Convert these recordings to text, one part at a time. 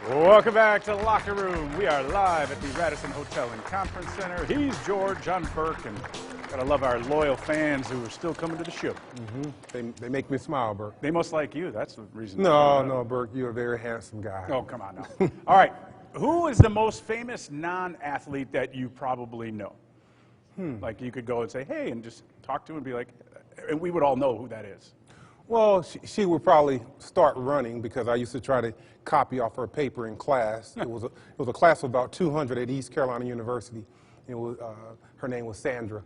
Welcome back to the Locker Room. We are live at the Radisson Hotel and Conference Center. He's George, I'm Burke, and gotta love our loyal fans who are still coming to the show. They make me smile, Burke. They must like you. That's the reason. No, Burke, you're a very handsome guy. Oh, come on now. All right. Who is the most famous non-athlete that you probably know? Like you could go and say, hey, and just talk to him and be like, and we would all know who that is. Well, she would probably start running because I used to try to copy off her paper in class. It was a class of about 200 at East Carolina University. It was, her name was Sandra.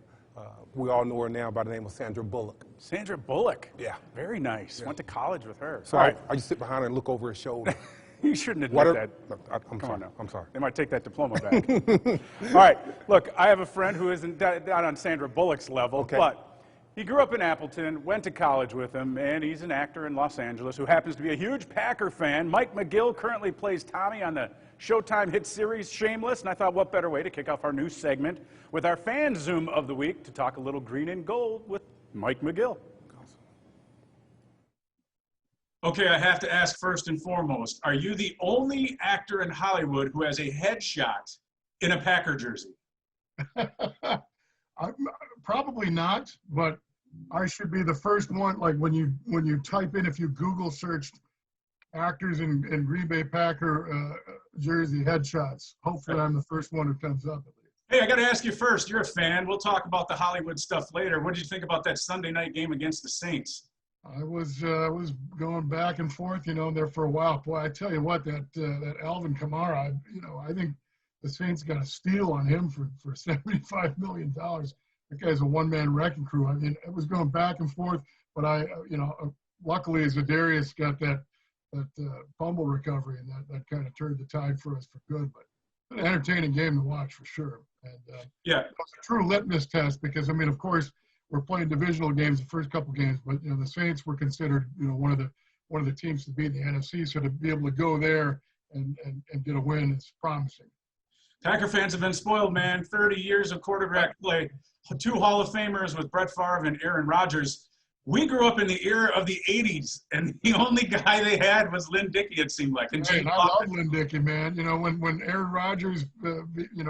We all know her now by the name of Sandra Bullock. Sandra Bullock? Yeah. Very nice. Yeah. Went to college with her. So I used to sit behind her and look over her shoulder. You shouldn't admit that. I'm sorry. I'm sorry. They might take that diploma back. All right. Look, I have a friend who isn't down on Sandra Bullock's level, but he grew up in Appleton, went to college with him, and he's an actor in Los Angeles who happens to be a huge Packer fan. Mike McGill currently plays Tommy on the Showtime hit series Shameless, and I thought what better way to kick off our new segment with our fan Zoom of the week to talk a little green and gold with Mike McGill. Okay, I have to ask first and foremost, are you the only actor in Hollywood who has a headshot in a Packer jersey? Probably not, but I should be the first one. Like when you type in, if you Google searched actors in Green Bay Packer jersey headshots, hopefully I'm the first one who comes up. Hey, I got to ask you first. You're a fan. We'll talk about the Hollywood stuff later. What did you think about that Sunday night game against the Saints? I was going back and forth, there for a while. Boy, I tell you what, that Alvin Kamara, I think the Saints got a steal on him for $75 million. That guy's a one-man wrecking crew. I mean, it was going back and forth, but luckily Zadarius got that fumble recovery, and that kind of turned the tide for us for good. But an entertaining game to watch for sure. And yeah, it was a true litmus test because, of course, we're playing divisional games the first couple games, but the Saints were considered one of the teams to beat in the NFC. So to be able to go there and get a win is promising. Packer fans have been spoiled, man. 30 years of quarterback play, 2 Hall of Famers with Brett Favre and Aaron Rodgers. We grew up in the era of the 80s, and the only guy they had was Lynn Dickey, it seemed like. And I love Lynn Dickey, man. When Aaron Rodgers,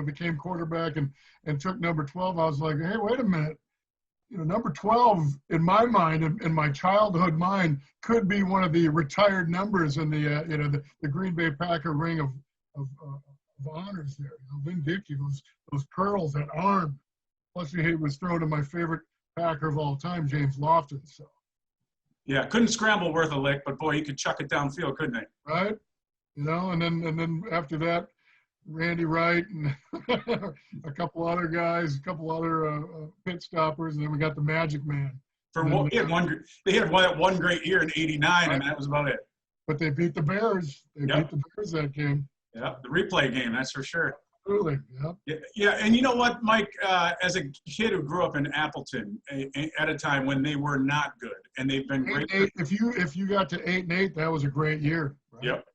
became quarterback and took number 12, I was like, hey, wait a minute. Number 12, in my mind, in my childhood mind, could be one of the retired numbers in the Green Bay Packer ring of honors there. Lynn Dickey, those curls, that arm. Plus, he was thrown to my favorite Packer of all time, James Lofton. So. Yeah, couldn't scramble worth a lick, but boy, he could chuck it downfield, couldn't he? Right. And then after that, Randy Wright and a couple other guys, a couple other pit stoppers, and then we got the Magic Man. They had one great year in '89, and that was about it. But they beat the Bears. They beat the Bears that game. Yeah, the replay game, that's for sure. Absolutely, yeah. And you know what, Mike? As a kid who grew up in Appleton at a time when they were not good, and they've been great. If you got to 8-8, that was a great year. Right? Yep.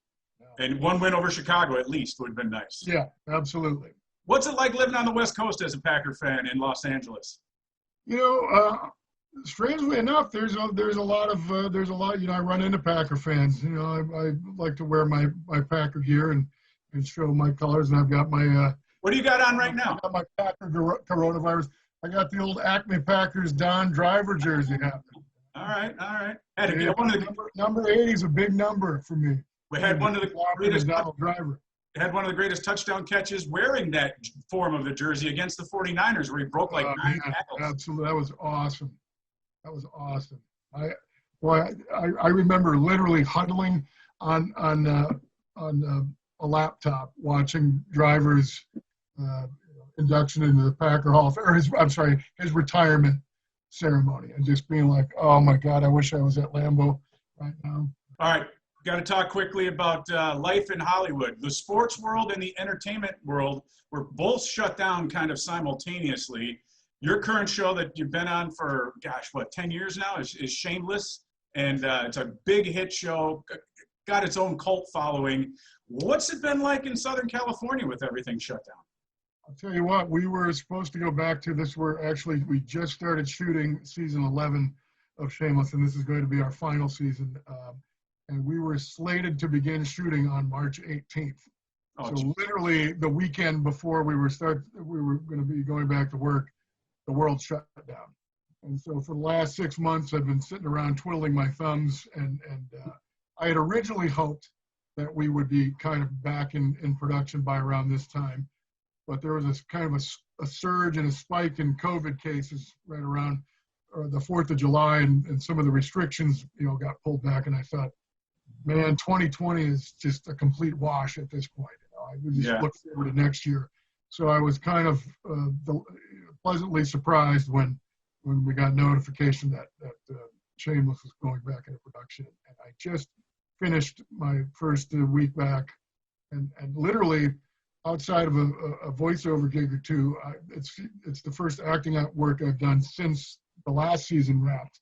And one win over Chicago at least would have been nice. Yeah, absolutely. What's it like living on the West Coast as a Packer fan in Los Angeles? Strangely enough, there's a lot. I run into Packer fans. I like to wear my Packer gear and show my colors, and I've got my. What do you got on right now? I got my Packer coronavirus. I got the old Acme Packers Don Driver jersey happening. All right. Number 80 is a big number for me. We had one of the greatest driver. Had one of the greatest touchdown catches wearing that form of the jersey against the 49ers, where he broke like 9 tackles. Absolutely, that was awesome. I remember literally huddling on a laptop watching Driver's induction into the Packer Hall or his retirement ceremony, and just being like, oh my God, I wish I was at Lambeau right now. All right. Got to talk quickly about life in Hollywood. The sports world and the entertainment world were both shut down kind of simultaneously. Your current show that you've been on for, 10 years now is Shameless. And it's a big hit show, got its own cult following. What's it been like in Southern California with everything shut down? I'll tell you what, we were supposed to go back to this. We just started shooting season 11 of Shameless, and this is going to be our final season. and we were slated to begin shooting on March 18th. Oh, So geez. literally the weekend before we were going to be going back to work, the world shut down. And so for the last 6 months, I've been sitting around twiddling my thumbs, and I had originally hoped that we would be kind of back in production by around this time. But there was this kind of a surge and a spike in COVID cases right around the 4th of July, and some of the restrictions, got pulled back. And I thought, man, 2020 is just a complete wash at this point. I would just look forward to next year. So I was kind of pleasantly surprised when we got notification that Shameless was going back into production. And I just finished my first week back, and literally outside of a voiceover gig or two, it's the first acting out work I've done since the last season wrapped,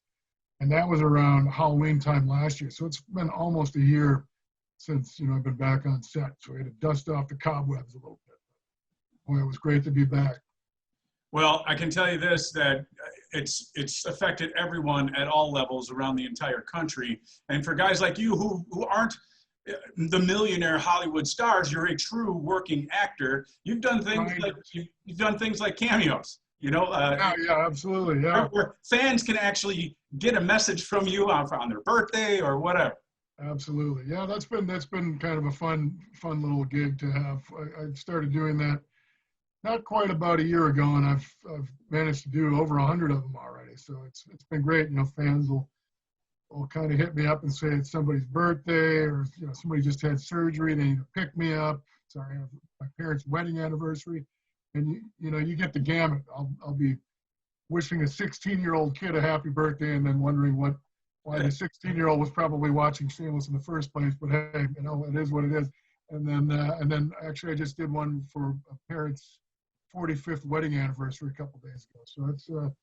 and that was around Halloween time last year. So it's been almost a year since I've been back on set. So I had to dust off the cobwebs a little bit. Boy, it was great to be back. Well, I can tell you this, that it's affected everyone at all levels around the entire country. And for guys like you who aren't the millionaire Hollywood stars, you're a true working actor. You've done things like cameos. Yeah, absolutely, yeah. Where fans can actually get a message from you on their birthday or whatever. Absolutely, yeah. That's been kind of a fun little gig to have. I started doing that not quite about a year ago, and I've managed to do over 100 of them already. So it's been great. Fans will kind of hit me up and say it's somebody's birthday, or somebody just had surgery, they need to pick me up. Sorry, I have my parents' wedding anniversary, and you get the gamut. I'll be wishing a 16-year-old kid a happy birthday, and then wondering why the 16-year-old was probably watching Shameless in the first place. But hey, it is what it is. And then actually I just did one for a parent's 45th wedding anniversary a couple days ago. So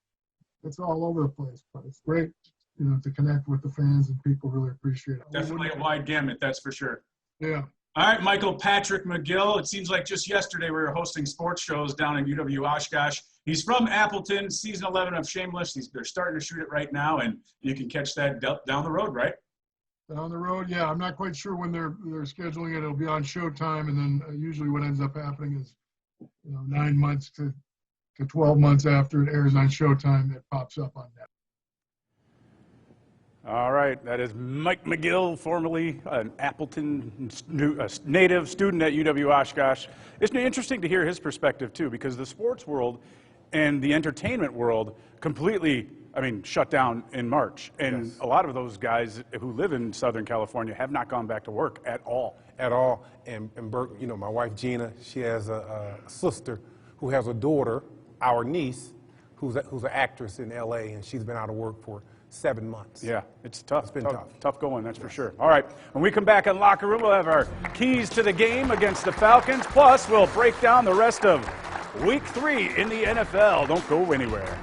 it's all over the place, but it's great, to connect with the fans, and people really appreciate it. Definitely a wide gamut, that's for sure. Yeah. All right, Michael Patrick McGill. It seems like just yesterday we were hosting sports shows down in UW Oshkosh. He's from Appleton, season 11 of Shameless. They're starting to shoot it right now, and you can catch that down the road, right? Down the road, yeah. I'm not quite sure when they're scheduling it. It'll be on Showtime, and then usually what ends up happening is, 9 months to 12 months after it airs on Showtime, it pops up on Netflix. All right, that is Mike McGill, formerly an Appleton native student at UW Oshkosh. It's interesting to hear his perspective too, because the sports world and the entertainment world completely, shut down in March. And a lot of those guys who live in Southern California have not gone back to work at all. At all. And Burke, my wife Gina, she has a sister who has a daughter, our niece, who's an actress in LA, and she's been out of work for 7 months. Yeah, it's tough. It's been tough. Tough going, that's for sure. All right, when we come back in Locker Room, we'll have our keys to the game against the Falcons. Plus, we'll break down the rest of Week 3 in the NFL. Don't go anywhere.